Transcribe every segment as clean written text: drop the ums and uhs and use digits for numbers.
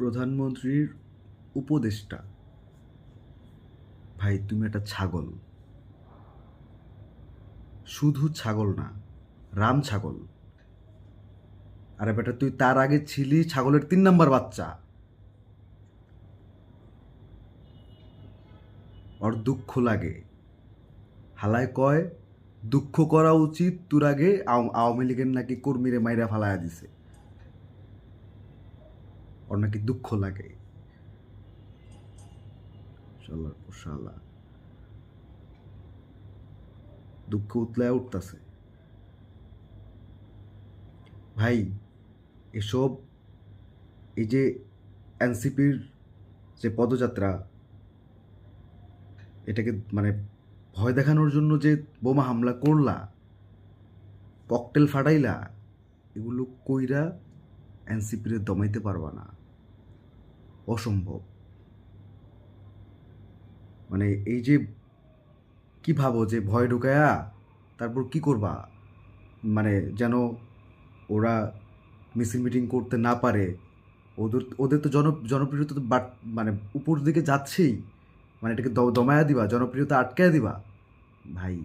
প্রধানমন্ত্রীর উপদেষ্টা। ভাই তুমি একটা ছাগল, শুধু ছাগল না, রাম ছাগল। আরে বেটা তুই তার আগে ছিলি ছাগলের 3 নাম্বার বাচ্চা। ওর দুঃখ লাগে, হালায় কয় দুঃখ করা উচিত তোর আগে আওয়ামী লীগের নাকি কর্মীরে মাইরা ফালায়া দিছে, ওর নাকি দুঃখ লাগে। শালার পর শালা দুঃখ উতলায় উঠতাছে। ভাই এসব, এই যে এনসিপির যে পদযাত্রা, এটাকে মানে ভয় দেখানোর জন্য যে বোমা হামলা করলা, ককটেল ফাটাইলা, এগুলো কইরা এনসিপিরে দমাইতে পারবা না, অসম্ভব। মানে এই যে কি ভাবো যে ভয় ঢুকায়া তারপর কি করবা, মানে যেন ওরা মিছিল মিটিং করতে না পারে। ওদের ওদের তো জনপ্রিয়তা তো মানে উপর দিকে যাচ্ছেই, মানে এটাকে দমায়া দিবা, জনপ্রিয়তা আটকায়া দিবা। ভাই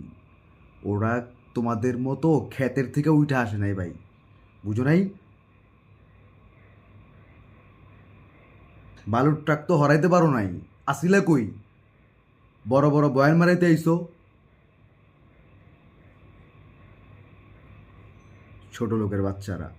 ওরা তোমাদের মতো ক্ষেতের থেকে উঠে আসে নাই ভাই, বুঝো নাই? বালুর ট্রাক তো হরাইতে পারো নাই, আসিলা কই? বড় বড় বয়ান মারাইতে আইসো, ছোট লোকের বাচ্চারা।